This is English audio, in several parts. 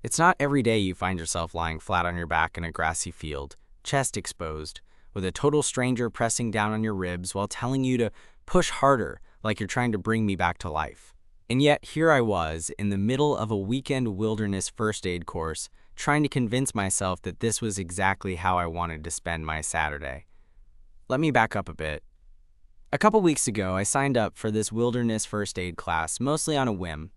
It's not every day you find yourself lying flat on your back in a grassy field, chest exposed, with a total stranger pressing down on your ribs while telling you to push harder like you're trying to bring me back to life. And yet here I was in the middle of a weekend wilderness first aid course, trying to convince myself that this was exactly how I wanted to spend my Saturday. Let me back up a bit. A couple weeks ago, I signed up for this wilderness first aid class, mostly on a whim.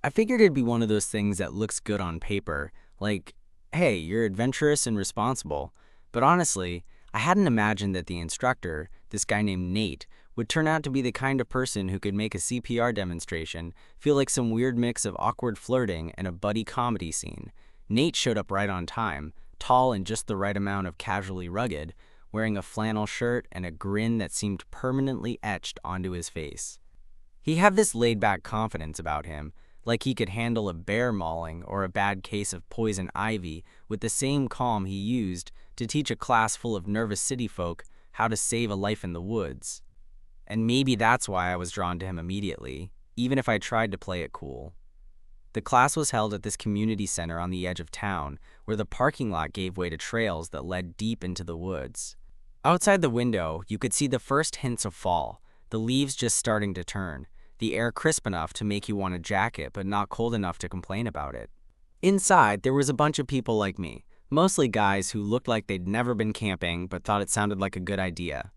I figured it'd be one of those things that looks good on paper, like, hey, you're adventurous and responsible. But honestly, I hadn't imagined that the instructor, this guy named Nate, would turn out to be the kind of person who could make a CPR demonstration feel like some weird mix of awkward flirting and a buddy comedy scene. Nate showed up right on time, tall and just the right amount of casually rugged, wearing a flannel shirt and a grin that seemed permanently etched onto his face. He had this laid-back confidence about him, like he could handle a bear mauling or a bad case of poison ivy with the same calm he used to teach a class full of nervous city folk how to save a life in the woods. And maybe that's why I was drawn to him immediately, even if I tried to play it cool. The class was held at this community center on the edge of town, where the parking lot gave way to trails that led deep into the woods. Outside the window, you could see the first hints of fall, the leaves just starting to turn, the air crisp enough to make you want a jacket but not cold enough to complain about it. Inside, there was a bunch of people like me, mostly guys who looked like they'd never been camping but thought it sounded like a good idea.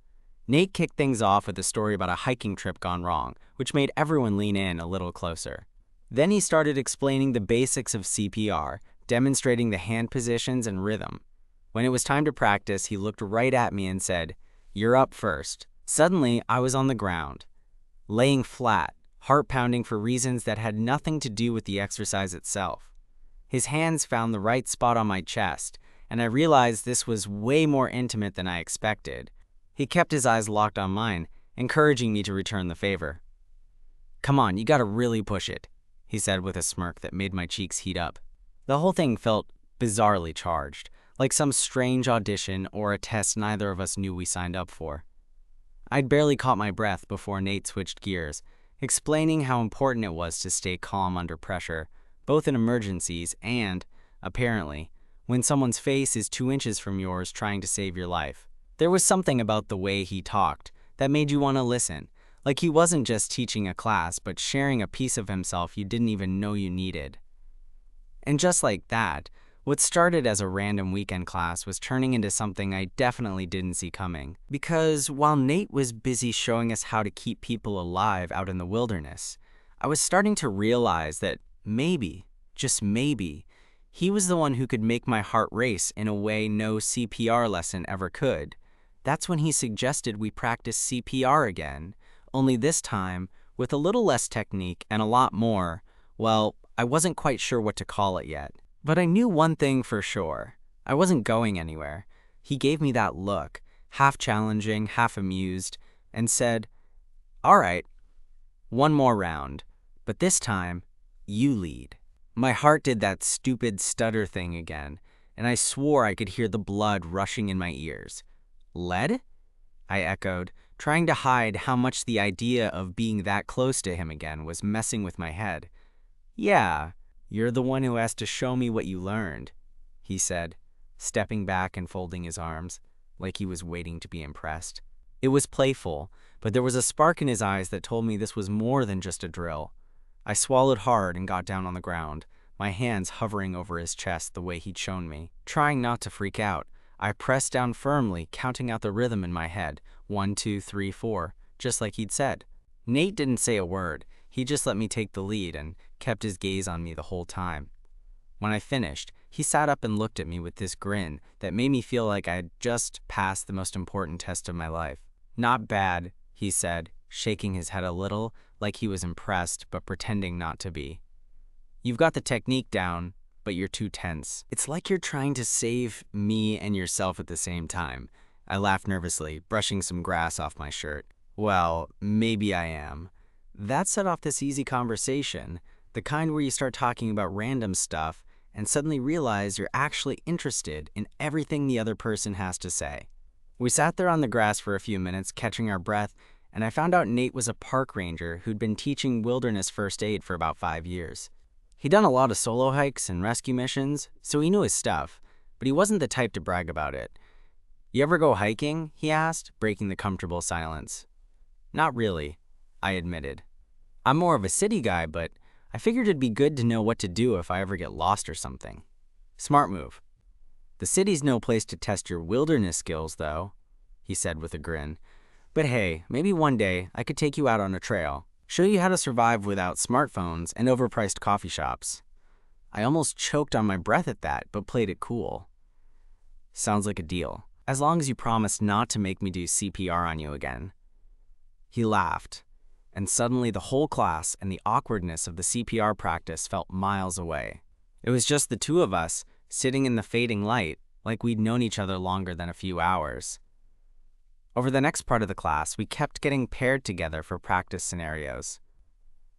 Nate kicked things off with a story about a hiking trip gone wrong, which made everyone lean in a little closer. Then he started explaining the basics of CPR, demonstrating the hand positions and rhythm. When it was time to practice, he looked right at me and said, "You're up first." Suddenly, I was on the ground, laying flat, heart pounding for reasons that had nothing to do with the exercise itself. His hands found the right spot on my chest, and I realized this was way more intimate than I expected. He kept his eyes locked on mine, encouraging me to return the favor. "Come on, you gotta really push it," he said with a smirk that made my cheeks heat up. The whole thing felt bizarrely charged, like some strange audition or a test neither of us knew we signed up for. I'd barely caught my breath before Nate switched gears, explaining how important it was to stay calm under pressure, both in emergencies and, apparently, when someone's face is 2 inches from yours trying to save your life. There was something about the way he talked that made you want to listen, like he wasn't just teaching a class but sharing a piece of himself you didn't even know you needed. And just like that, what started as a random weekend class was turning into something I definitely didn't see coming. Because while Nate was busy showing us how to keep people alive out in the wilderness, I was starting to realize that maybe, just maybe, he was the one who could make my heart race in a way no CPR lesson ever could. That's when he suggested we practice CPR again, only this time with a little less technique and a lot more, well, I wasn't quite sure what to call it yet. But I knew one thing for sure. I wasn't going anywhere. He gave me that look, half challenging, half amused, and said, "All right, one more round, but this time, you lead." My heart did that stupid stutter thing again, and I swore I could hear the blood rushing in my ears. "Lead?" I echoed, trying to hide how much the idea of being that close to him again was messing with my head. "Yeah. You're the one who has to show me what you learned," he said, stepping back and folding his arms, like he was waiting to be impressed. It was playful, but there was a spark in his eyes that told me this was more than just a drill. I swallowed hard and got down on the ground, my hands hovering over his chest the way he'd shown me. Trying not to freak out, I pressed down firmly, counting out the rhythm in my head, 1, 2, 3, 4, just like he'd said. Nate didn't say a word. He just let me take the lead and kept his gaze on me the whole time. When I finished, he sat up and looked at me with this grin that made me feel like I had just passed the most important test of my life. "Not bad," he said, shaking his head a little, like he was impressed but pretending not to be. "You've got the technique down, but you're too tense. It's like you're trying to save me and yourself at the same time." I laughed nervously, brushing some grass off my shirt. "Well, maybe I am." That set off this easy conversation, the kind where you start talking about random stuff and suddenly realize you're actually interested in everything the other person has to say. We sat there on the grass for a few minutes, catching our breath, and I found out Nate was a park ranger who'd been teaching wilderness first aid for about 5 years. He'd done a lot of solo hikes and rescue missions, so he knew his stuff, but he wasn't the type to brag about it. "You ever go hiking?" he asked, breaking the comfortable silence. "Not really," I admitted. "I'm more of a city guy, but I figured it'd be good to know what to do if I ever get lost or something." "Smart move. The city's no place to test your wilderness skills, though," he said with a grin. "But hey, maybe one day I could take you out on a trail, show you how to survive without smartphones and overpriced coffee shops." I almost choked on my breath at that, but played it cool. "Sounds like a deal, as long as you promise not to make me do CPR on you again." He laughed, and suddenly the whole class and the awkwardness of the CPR practice felt miles away. It was just the two of us, sitting in the fading light, like we'd known each other longer than a few hours. Over the next part of the class, we kept getting paired together for practice scenarios.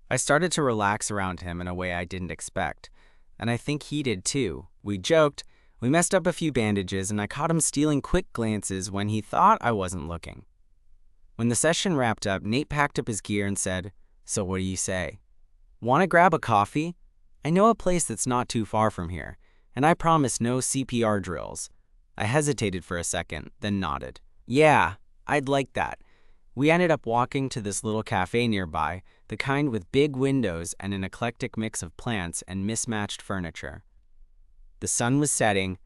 I started to relax around him in a way I didn't expect, and I think he did too. We joked, we messed up a few bandages, and I caught him stealing quick glances when he thought I wasn't looking. When the session wrapped up, Nate packed up his gear and said, "So what do you say? Want to grab a coffee? I know a place that's not too far from here, and I promise no CPR drills." I hesitated for a second, then nodded. "Yeah, I'd like that." We ended up walking to this little cafe nearby, the kind with big windows and an eclectic mix of plants and mismatched furniture. The sun was setting,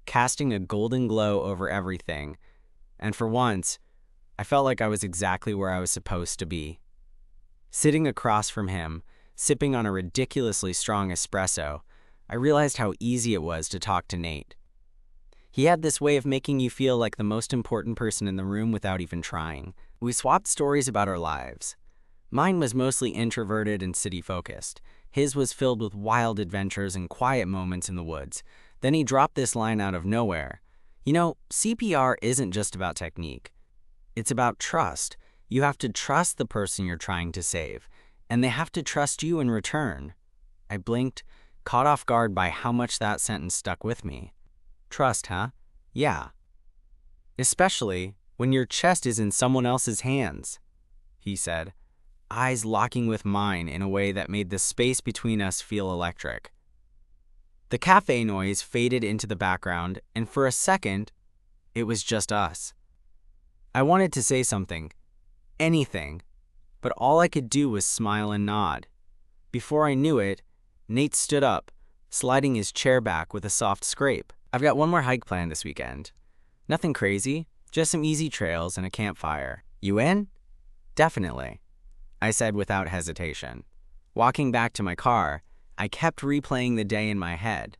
casting a golden glow over everything, and for once, I felt like I was exactly where I was supposed to be. Sitting across from him, sipping on a ridiculously strong espresso, I realized how easy it was to talk to Nate. He had this way of making you feel like the most important person in the room without even trying. We swapped stories about our lives. Mine was mostly introverted and city-focused. His was filled with wild adventures and quiet moments in the woods. Then he dropped this line out of nowhere. "You know, CPR isn't just about technique. It's about trust. You have to trust the person you're trying to save, and they have to trust you in return." I blinked, caught off guard by how much that sentence stuck with me. Trust, huh? Yeah. "Especially when your chest is in someone else's hands," he said, eyes locking with mine in a way that made the space between us feel electric. The cafe noise faded into the background, and for a second, it was just us. I wanted to say something, anything, but all I could do was smile and nod. Before I knew it, Nate stood up, sliding his chair back with a soft scrape. "I've got one more hike planned this weekend. Nothing crazy, just some easy trails and a campfire. You in?" "Definitely," I said without hesitation. Walking back to my car, I kept replaying the day in my head.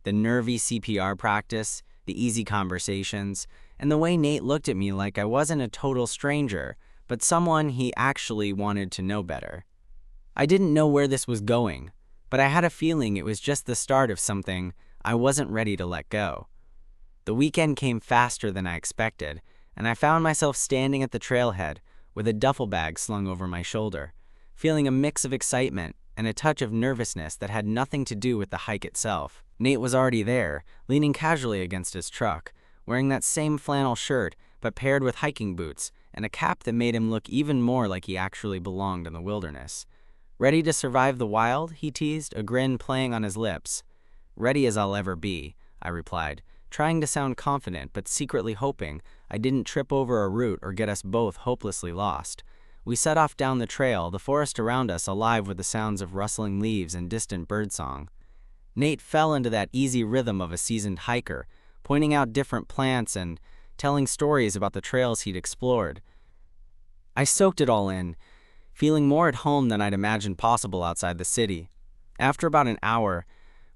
The nervy CPR practice, the easy conversations, and the way Nate looked at me like I wasn't a total stranger, but someone he actually wanted to know better. I didn't know where this was going, but I had a feeling it was just the start of something I wasn't ready to let go. The weekend came faster than I expected, and I found myself standing at the trailhead with a duffel bag slung over my shoulder, feeling a mix of excitement and a touch of nervousness that had nothing to do with the hike itself. Nate was already there, leaning casually against his truck, wearing that same flannel shirt but paired with hiking boots and a cap that made him look even more like he actually belonged in the wilderness. "Ready to survive the wild?" he teased, a grin playing on his lips. "Ready as I'll ever be," I replied, trying to sound confident but secretly hoping I didn't trip over a root or get us both hopelessly lost. We set off down the trail, the forest around us alive with the sounds of rustling leaves and distant birdsong. Nate fell into that easy rhythm of a seasoned hiker, pointing out different plants and telling stories about the trails he'd explored. I soaked it all in, feeling more at home than I'd imagined possible outside the city. After about an hour,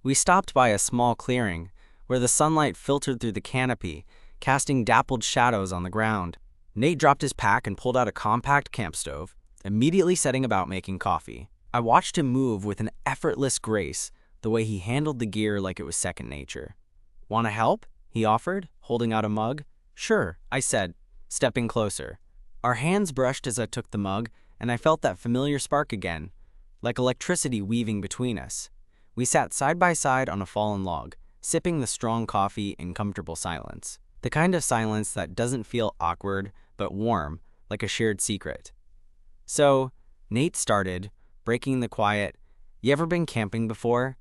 we stopped by a small clearing, where the sunlight filtered through the canopy, casting dappled shadows on the ground. Nate dropped his pack and pulled out a compact camp stove, immediately setting about making coffee. I watched him move with an effortless grace, the way he handled the gear like it was second nature. "Want to help?" he offered, holding out a mug. "Sure," I said, stepping closer. Our hands brushed as I took the mug, and I felt that familiar spark again, like electricity weaving between us. We sat side by side on a fallen log, sipping the strong coffee in comfortable silence. The kind of silence that doesn't feel awkward, but warm, like a shared secret. So, Nate started, breaking the quiet, You ever been camping before?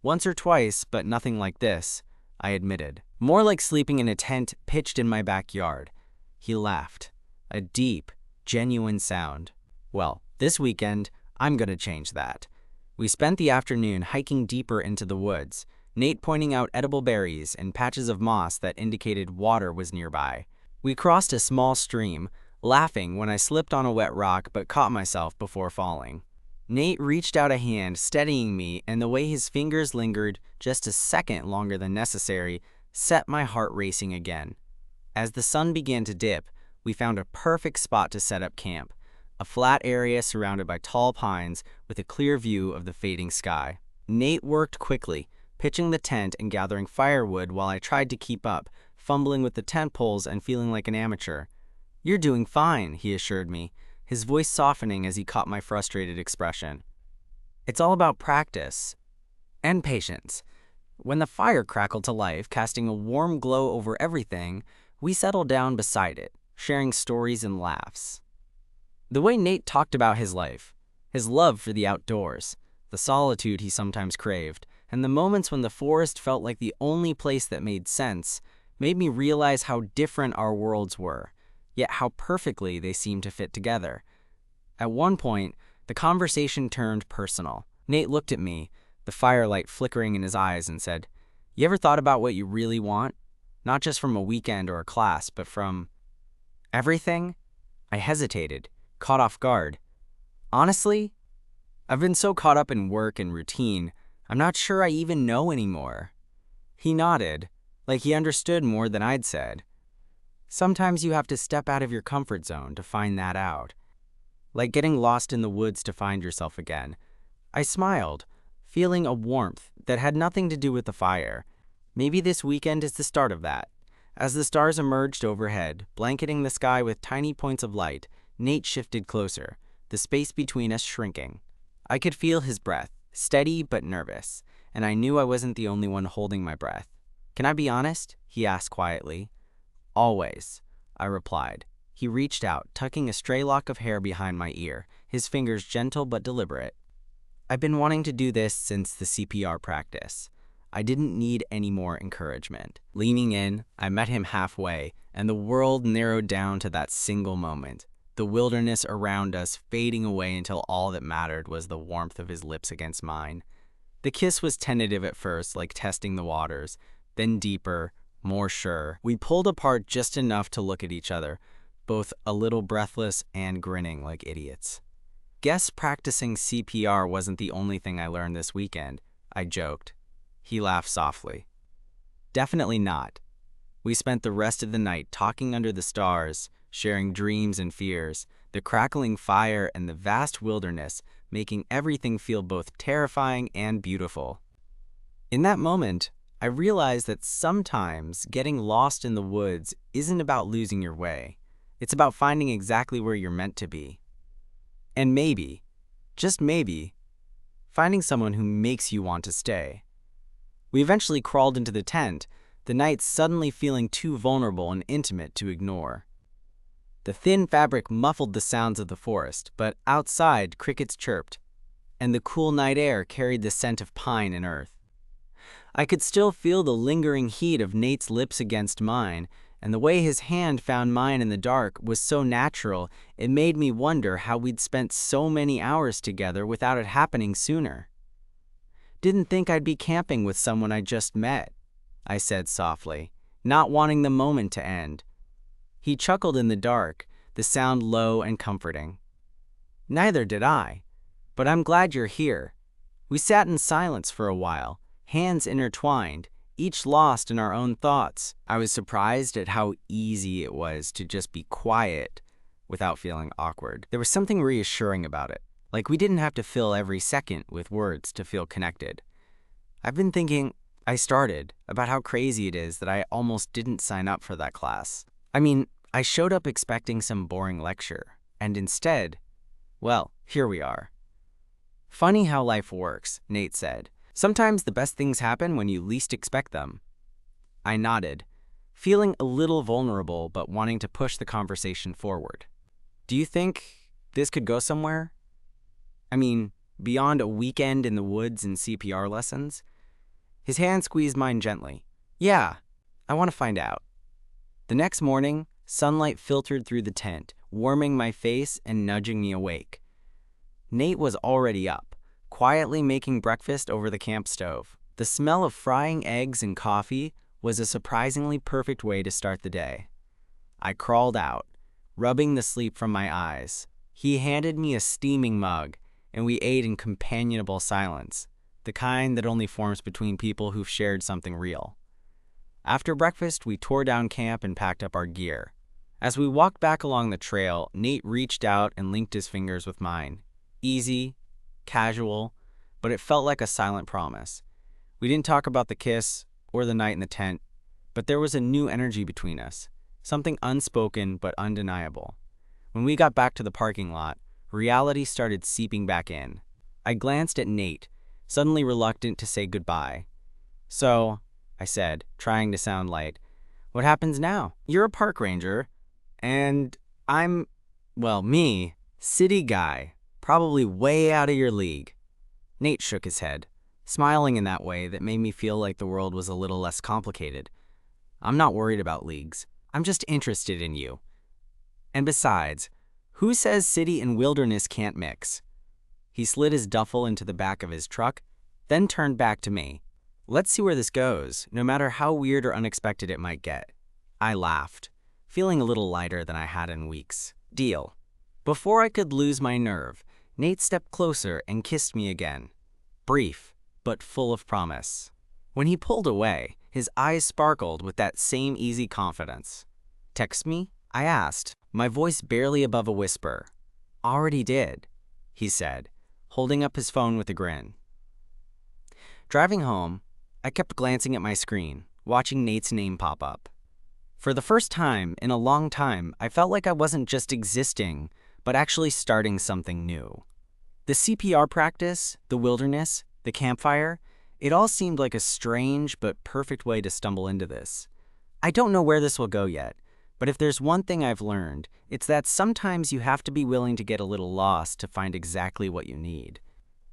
Once or twice, but nothing like this, I admitted. More like sleeping in a tent pitched in my backyard. He laughed. A deep, genuine sound. Well, this weekend, I'm gonna change that. We spent the afternoon hiking deeper into the woods, Nate pointing out edible berries and patches of moss that indicated water was nearby. We crossed a small stream, laughing when I slipped on a wet rock but caught myself before falling. Nate reached out a hand, steadying me, and the way his fingers lingered just a second longer than necessary set my heart racing again. As the sun began to dip, we found a perfect spot to set up camp, a flat area surrounded by tall pines with a clear view of the fading sky. Nate worked quickly, pitching the tent and gathering firewood while I tried to keep up, fumbling with the tent poles and feeling like an amateur. "You're doing fine," he assured me, his voice softening as he caught my frustrated expression. "It's all about practice and patience." When the fire crackled to life, casting a warm glow over everything, we settled down beside it, sharing stories and laughs. The way Nate talked about his life, his love for the outdoors, the solitude he sometimes craved, and the moments when the forest felt like the only place that made sense, made me realize how different our worlds were, yet how perfectly they seemed to fit together. At one point, the conversation turned personal. Nate looked at me, the firelight flickering in his eyes, and said, "You ever thought about what you really want? Not just from a weekend or a class, but from everything?" I hesitated, caught off guard. "Honestly, I've been so caught up in work and routine, I'm not sure I even know anymore." He nodded, like he understood more than I'd said. "Sometimes you have to step out of your comfort zone to find that out. Like getting lost in the woods to find yourself again." I smiled, feeling a warmth that had nothing to do with the fire. Maybe this weekend is the start of that. As the stars emerged overhead, blanketing the sky with tiny points of light, Nate shifted closer, the space between us shrinking. I could feel his breath, steady but nervous, and I knew I wasn't the only one holding my breath. "Can I be honest?" he asked quietly. "Always," I replied. He reached out, tucking a stray lock of hair behind my ear, his fingers gentle but deliberate. "I've been wanting to do this since the CPR practice." I didn't need any more encouragement. Leaning in, I met him halfway, and the world narrowed down to that single moment. The wilderness around us fading away until all that mattered was the warmth of his lips against mine. The kiss was tentative at first, like testing the waters, then deeper, more sure. We pulled apart just enough to look at each other, both a little breathless and grinning like idiots. "Guess practicing CPR wasn't the only thing I learned this weekend," I joked. He laughed softly. "Definitely not." We spent the rest of the night talking under the stars, sharing dreams and fears, the crackling fire and the vast wilderness, making everything feel both terrifying and beautiful. In that moment, I realized that sometimes getting lost in the woods isn't about losing your way. It's about finding exactly where you're meant to be. And maybe, just maybe, finding someone who makes you want to stay. We eventually crawled into the tent, the night suddenly feeling too vulnerable and intimate to ignore. The thin fabric muffled the sounds of the forest, but outside crickets chirped, and the cool night air carried the scent of pine and earth. I could still feel the lingering heat of Nate's lips against mine, and the way his hand found mine in the dark was so natural, it made me wonder how we'd spent so many hours together without it happening sooner. "Didn't think I'd be camping with someone I just met," I said softly, not wanting the moment to end. He chuckled in the dark, the sound low and comforting. "Neither did I, but I'm glad you're here." We sat in silence for a while, hands intertwined, each lost in our own thoughts. I was surprised at how easy it was to just be quiet without feeling awkward. There was something reassuring about it, like we didn't have to fill every second with words to feel connected. I've been thinking, I started, about how crazy it is that I almost didn't sign up for that class. I mean, I showed up expecting some boring lecture, and instead, well, here we are. "Funny how life works," Nate said. "Sometimes the best things happen when you least expect them." I nodded, feeling a little vulnerable but wanting to push the conversation forward. "Do you think this could go somewhere? I mean, beyond a weekend in the woods and CPR lessons? His hand squeezed mine gently. Yeah, I want to find out. The next morning, sunlight filtered through the tent, warming my face and nudging me awake. Nate was already up, quietly making breakfast over the camp stove. The smell of frying eggs and coffee was a surprisingly perfect way to start the day. I crawled out, rubbing the sleep from my eyes. He handed me a steaming mug, and we ate in companionable silence, the kind that only forms between people who've shared something real. After breakfast, we tore down camp and packed up our gear. As we walked back along the trail, Nate reached out and linked his fingers with mine. Easy, casual, but it felt like a silent promise. We didn't talk about the kiss or the night in the tent, but there was a new energy between us, something unspoken but undeniable. When we got back to the parking lot, reality started seeping back in. I glanced at Nate, suddenly reluctant to say goodbye. So, I said, trying to sound light, what happens now? You're a park ranger, and I'm, well, me, city guy, probably way out of your league. Nate shook his head, smiling in that way that made me feel like the world was a little less complicated. I'm not worried about leagues. I'm just interested in you. And besides, who says city and wilderness can't mix? He slid his duffel into the back of his truck, then turned back to me. Let's see where this goes, no matter how weird or unexpected it might get. I laughed, feeling a little lighter than I had in weeks. Deal. Before I could lose my nerve, Nate stepped closer and kissed me again. Brief, but full of promise. When he pulled away, his eyes sparkled with that same easy confidence. Text me? I asked, my voice barely above a whisper. Already did, he said, holding up his phone with a grin. Driving home, I kept glancing at my screen, watching Nate's name pop up. For the first time in a long time, I felt like I wasn't just existing, but actually starting something new. The CPR practice, the wilderness, the campfire, it all seemed like a strange but perfect way to stumble into this. I don't know where this will go yet, but if there's one thing I've learned, it's that sometimes you have to be willing to get a little lost to find exactly what you need.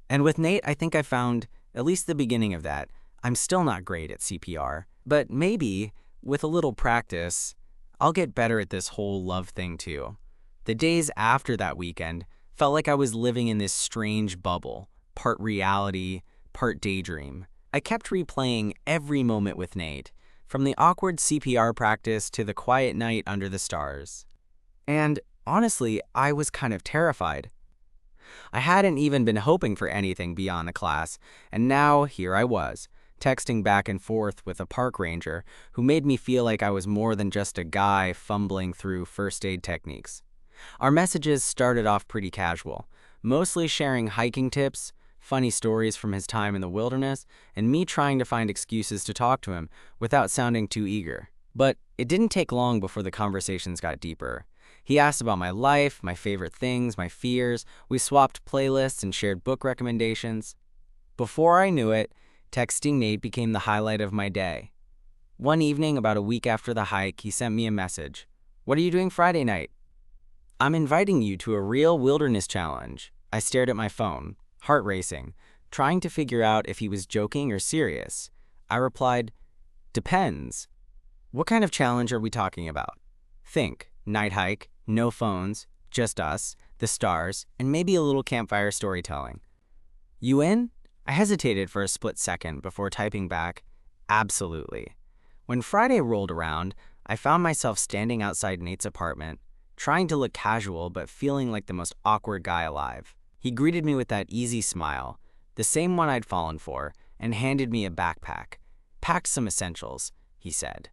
And with Nate, I think I found at least the beginning of that. I'm still not great at CPR, but maybe, with a little practice, I'll get better at this whole love thing too. The days after that weekend felt like I was living in this strange bubble, part reality, part daydream. I kept replaying every moment with Nate, from the awkward CPR practice to the quiet night under the stars. And honestly, I was kind of terrified. I hadn't even been hoping for anything beyond the class, and now here I was, texting back and forth with a park ranger who made me feel like I was more than just a guy fumbling through first aid techniques. Our messages started off pretty casual, mostly sharing hiking tips, funny stories from his time in the wilderness, and me trying to find excuses to talk to him without sounding too eager. But it didn't take long before the conversations got deeper. He asked about my life, my favorite things, my fears. We swapped playlists and shared book recommendations. Before I knew it, texting Nate became the highlight of my day. One evening, about a week after the hike, he sent me a message. "What are you doing Friday night?" "I'm inviting you to a real wilderness challenge." I stared at my phone, heart racing, trying to figure out if he was joking or serious. I replied, "Depends. What kind of challenge are we talking about?" Think, night hike, no phones, just us, the stars, and maybe a little campfire storytelling. "You in?" I hesitated for a split second before typing back, "Absolutely." When Friday rolled around, I found myself standing outside Nate's apartment, trying to look casual but feeling like the most awkward guy alive. He greeted me with that easy smile, the same one I'd fallen for, and handed me a backpack. "Pack some essentials," he said.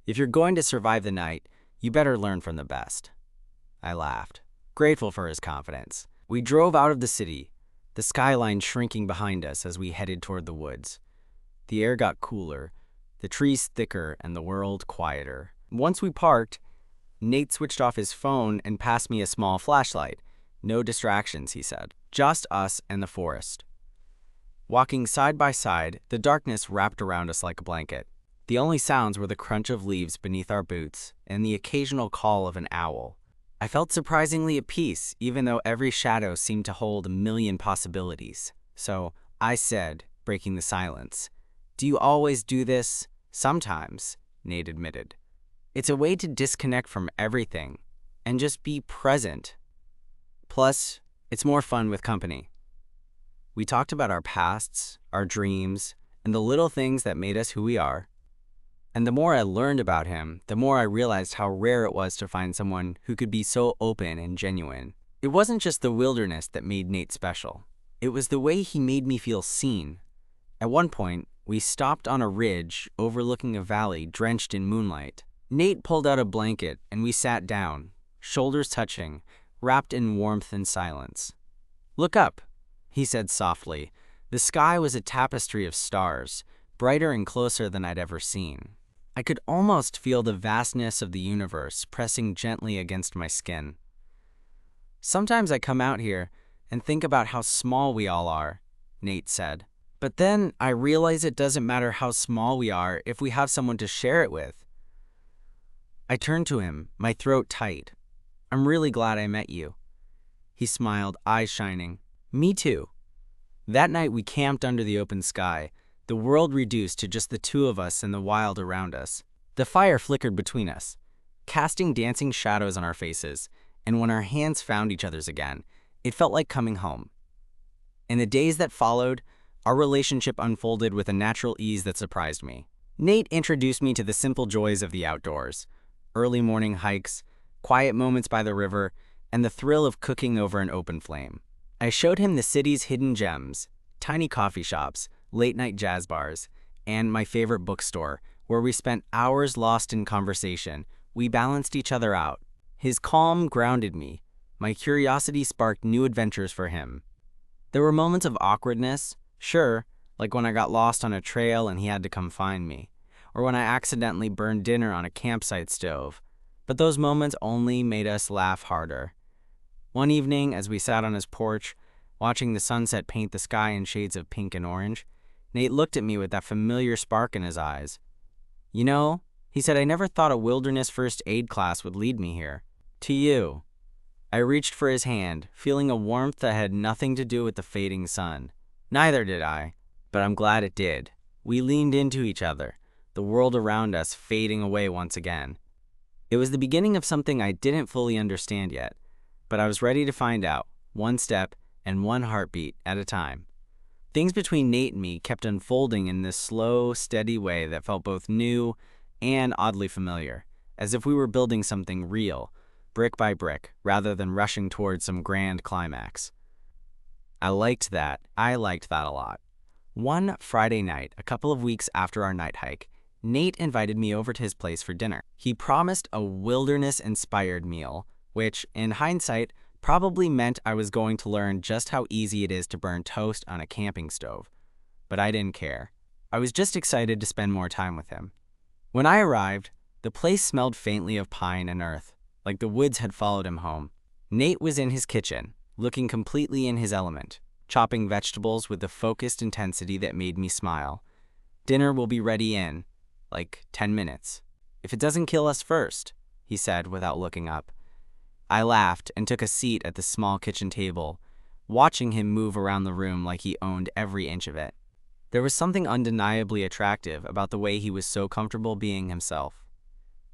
"If you're going to survive the night, you better learn from the best." I laughed, grateful for his confidence. We drove out of the city, the skyline shrinking behind us as we headed toward the woods. The air got cooler, the trees thicker, and the world quieter. Once we parked, Nate switched off his phone and passed me a small flashlight. "No distractions," he said. "Just us and the forest." Walking side by side, the darkness wrapped around us like a blanket. The only sounds were the crunch of leaves beneath our boots and the occasional call of an owl. I felt surprisingly at peace, even though every shadow seemed to hold a million possibilities. So I said, breaking the silence, "Do you always do this?" "Sometimes," Nate admitted. "It's a way to disconnect from everything and just be present. Plus, it's more fun with company." We talked about our pasts, our dreams, and the little things that made us who we are. And the more I learned about him, the more I realized how rare it was to find someone who could be so open and genuine. It wasn't just the wilderness that made Nate special. It was the way he made me feel seen. At one point, we stopped on a ridge overlooking a valley drenched in moonlight. Nate pulled out a blanket and we sat down, shoulders touching, wrapped in warmth and silence. "Look up," he said softly. The sky was a tapestry of stars, brighter and closer than I'd ever seen. I could almost feel the vastness of the universe pressing gently against my skin. "Sometimes I come out here and think about how small we all are," Nate said. "But then I realize it doesn't matter how small we are if we have someone to share it with." I turned to him, my throat tight. "I'm really glad I met you." He smiled, eyes shining. "Me too." That night we camped under the open sky, the world reduced to just the two of us and the wild around us. The fire flickered between us, casting dancing shadows on our faces, and when our hands found each other's again, it felt like coming home. In the days that followed, our relationship unfolded with a natural ease that surprised me. Nate introduced me to the simple joys of the outdoors: early morning hikes, quiet moments by the river, and the thrill of cooking over an open flame. I showed him the city's hidden gems, tiny coffee shops, late-night jazz bars, and my favorite bookstore, where we spent hours lost in conversation. We balanced each other out. His calm grounded me. My curiosity sparked new adventures for him. There were moments of awkwardness, sure, like when I got lost on a trail and he had to come find me, or when I accidentally burned dinner on a campsite stove. But those moments only made us laugh harder. One evening, as we sat on his porch, watching the sunset paint the sky in shades of pink and orange, Nate looked at me with that familiar spark in his eyes. "You know," he said, "I never thought a wilderness first aid class would lead me here. To you." I reached for his hand, feeling a warmth that had nothing to do with the fading sun. Neither did I, but I'm glad it did. We leaned into each other, the world around us fading away once again. It was the beginning of something I didn't fully understand yet, but I was ready to find out, one step and one heartbeat at a time. Things between Nate and me kept unfolding in this slow, steady way that felt both new and oddly familiar, as if we were building something real, brick by brick, rather than rushing towards some grand climax. I liked that a lot. One Friday night, a couple of weeks after our night hike, Nate invited me over to his place for dinner. He promised a wilderness-inspired meal, which, in hindsight, probably meant I was going to learn just how easy it is to burn toast on a camping stove. But I didn't care. I was just excited to spend more time with him. When I arrived, the place smelled faintly of pine and earth, like the woods had followed him home. Nate was in his kitchen, looking completely in his element, chopping vegetables with the focused intensity that made me smile. "Dinner will be ready in, 10 minutes. If it doesn't kill us first," he said without looking up. I laughed and took a seat at the small kitchen table, watching him move around the room like he owned every inch of it. There was something undeniably attractive about the way he was so comfortable being himself.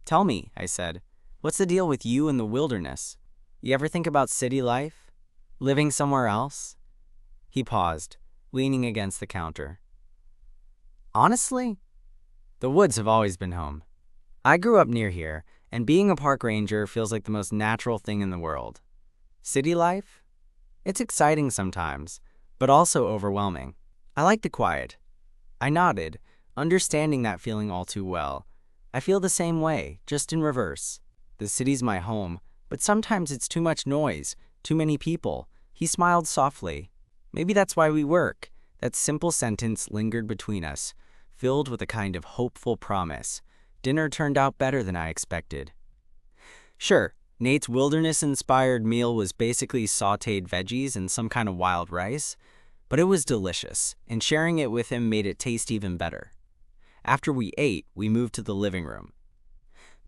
"Tell me," I said, "what's the deal with you and the wilderness? You ever think about city life? Living somewhere else?" He paused, leaning against the counter. "Honestly, the woods have always been home. I grew up near here, and being a park ranger feels like the most natural thing in the world. City life? It's exciting sometimes, but also overwhelming. I like the quiet." I nodded, understanding that feeling all too well. I feel the same way, just in reverse. The city's my home, but sometimes it's too much noise, too many people. He smiled softly. Maybe that's why we work. That simple sentence lingered between us, filled with a kind of hopeful promise. Dinner turned out better than I expected. Sure, Nate's wilderness-inspired meal was basically sautéed veggies and some kind of wild rice, but it was delicious, and sharing it with him made it taste even better. After we ate, we moved to the living room.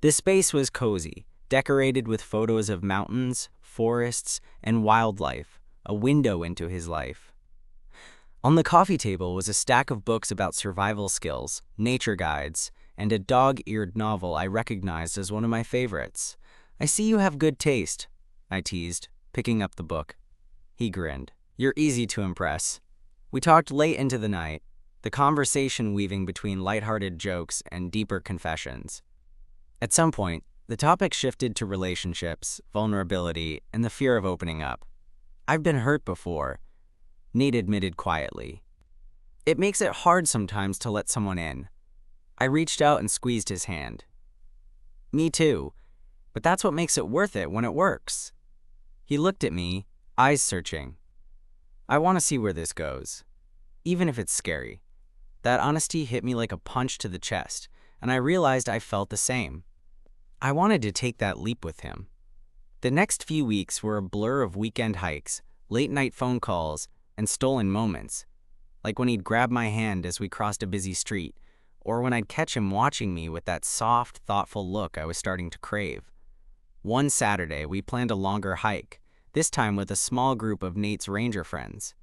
This space was cozy, decorated with photos of mountains, forests, and wildlife, a window into his life. On the coffee table was a stack of books about survival skills, nature guides, and a dog-eared novel I recognized as one of my favorites. "I see you have good taste," I teased, picking up the book. He grinned. "You're easy to impress." We talked late into the night, the conversation weaving between lighthearted jokes and deeper confessions. At some point, the topic shifted to relationships, vulnerability, and the fear of opening up. "I've been hurt before," Nate admitted quietly. "It makes it hard sometimes to let someone in." I reached out and squeezed his hand. "Me too, but that's what makes it worth it when it works." He looked at me, eyes searching. "I want to see where this goes, even if it's scary." That honesty hit me like a punch to the chest, and I realized I felt the same. I wanted to take that leap with him. The next few weeks were a blur of weekend hikes, late-night phone calls, and stolen moments, like when he'd grab my hand as we crossed a busy street, or when I'd catch him watching me with that soft, thoughtful look I was starting to crave. One Saturday, we planned a longer hike, this time with a small group of Nate's ranger friends.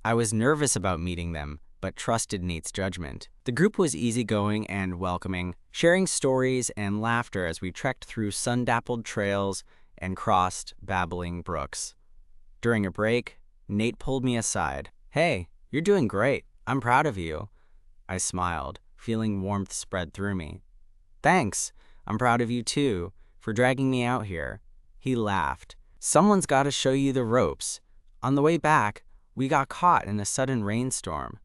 I was nervous about meeting them, but trusted Nate's judgment. The group was easygoing and welcoming, sharing stories and laughter as we trekked through sun-dappled trails and crossed babbling brooks. During a break, Nate pulled me aside. "Hey, you're doing great. I'm proud of you." I smiled, feeling warmth spread through me. "Thanks. I'm proud of you too, for dragging me out here." He laughed. "Someone's got to show you the ropes." On the way back, we got caught in a sudden rainstorm.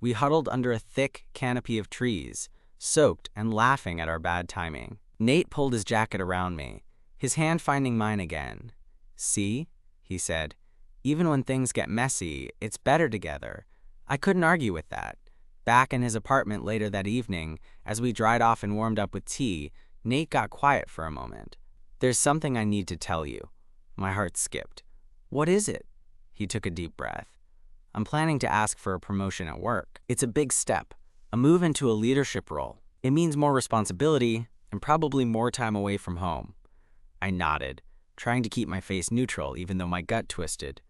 We huddled under a thick canopy of trees, soaked and laughing at our bad timing. Nate pulled his jacket around me, his hand finding mine again. "See?" he said. "Even when things get messy, it's better together." I couldn't argue with that. Back in his apartment later that evening, as we dried off and warmed up with tea, Nate got quiet for a moment. "There's something I need to tell you." My heart skipped. "What is it?" He took a deep breath. "I'm planning to ask for a promotion at work. It's a big step, a move into a leadership role. It means more responsibility and probably more time away from home." I nodded, trying to keep my face neutral even though my gut twisted.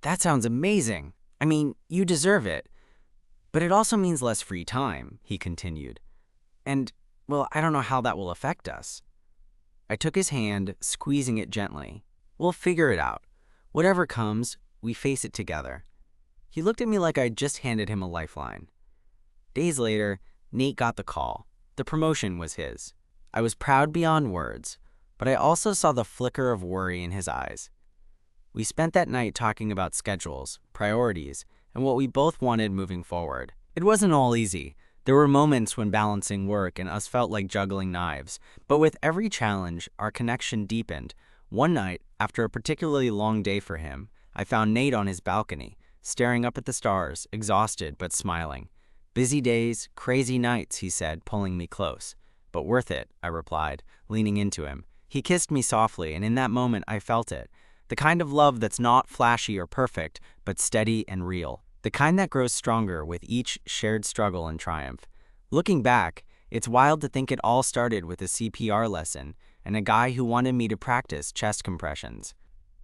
"That sounds amazing. I mean, you deserve it. But it also means less free time," he continued. "And, well, I don't know how that will affect us." I took his hand, squeezing it gently. "We'll figure it out. Whatever comes, we face it together." He looked at me like I'd just handed him a lifeline. Days later, Nate got the call. The promotion was his. I was proud beyond words, but I also saw the flicker of worry in his eyes. We spent that night talking about schedules, priorities, and what we both wanted moving forward. It wasn't all easy. There were moments when balancing work and us felt like juggling knives, but with every challenge, our connection deepened. One night, after a particularly long day for him, I found Nate on his balcony, staring up at the stars, exhausted but smiling. "Busy days, crazy nights," he said, pulling me close. "But worth it," I replied, leaning into him. He kissed me softly, and in that moment I felt it. The kind of love that's not flashy or perfect, but steady and real. The kind that grows stronger with each shared struggle and triumph. Looking back, it's wild to think it all started with a CPR lesson and a guy who wanted me to practice chest compressions.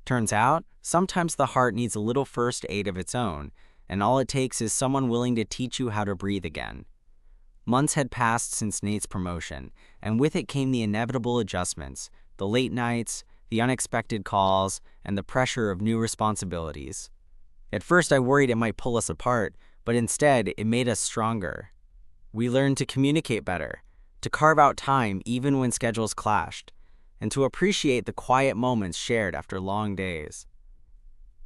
Turns out, sometimes the heart needs a little first aid of its own, and all it takes is someone willing to teach you how to breathe again. Months had passed since Nate's promotion, and with it came the inevitable adjustments, the late nights, the unexpected calls, and the pressure of new responsibilities. At first I worried it might pull us apart, but instead it made us stronger. We learned to communicate better, to carve out time even when schedules clashed, and to appreciate the quiet moments shared after long days.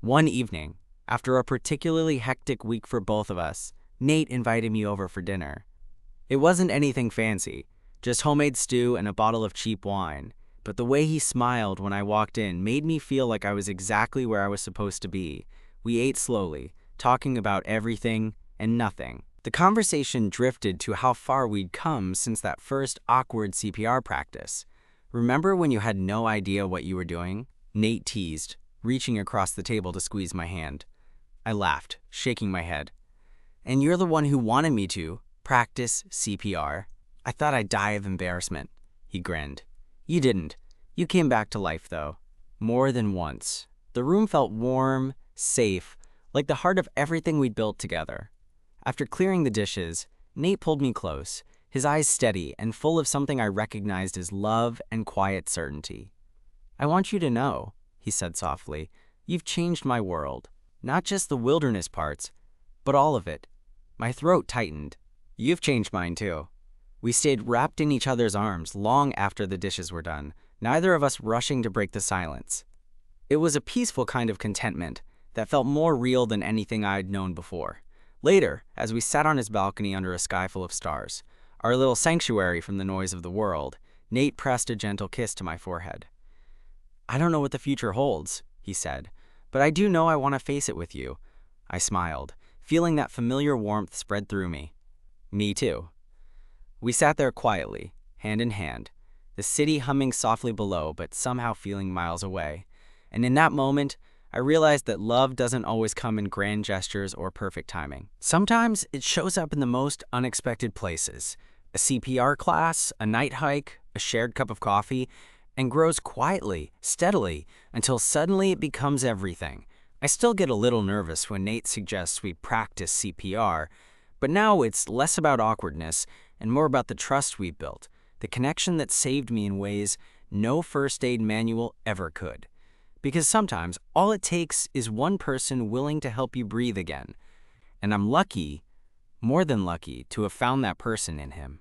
One evening, after a particularly hectic week for both of us, Nate invited me over for dinner. It wasn't anything fancy, just homemade stew and a bottle of cheap wine. But the way he smiled when I walked in made me feel like I was exactly where I was supposed to be. We ate slowly, talking about everything and nothing. The conversation drifted to how far we'd come since that first awkward CPR practice. "Remember when you had no idea what you were doing?" Nate teased, reaching across the table to squeeze my hand. I laughed, shaking my head. "And you're the one who wanted me to practice CPR." I thought I'd die of embarrassment. He grinned. "You didn't. You came back to life, though, more than once. The room felt warm, safe, like the heart of everything we'd built together. After clearing the dishes, Nate pulled me close, his eyes steady and full of something I recognized as love and quiet certainty. "I want you to know," he said softly, "you've changed my world. Not just the wilderness parts, but all of it." My throat tightened. "You've changed mine, too." We stayed wrapped in each other's arms long after the dishes were done, neither of us rushing to break the silence. It was a peaceful kind of contentment that felt more real than anything I'd known before. Later, as we sat on his balcony under a sky full of stars, our little sanctuary from the noise of the world, Nate pressed a gentle kiss to my forehead. "I don't know what the future holds," he said, "but I do know I want to face it with you." I smiled, feeling that familiar warmth spread through me. "Me too." We sat there quietly, hand in hand, the city humming softly below but somehow feeling miles away. And in that moment, I realized that love doesn't always come in grand gestures or perfect timing. Sometimes it shows up in the most unexpected places. A CPR class, a night hike, a shared cup of coffee, and grows quietly, steadily, until suddenly it becomes everything. I still get a little nervous when Nate suggests we practice CPR, but now it's less about awkwardness and more about the trust we've built, the connection that saved me in ways no first aid manual ever could. Because sometimes all it takes is one person willing to help you breathe again. And I'm lucky, more than lucky, to have found that person in him.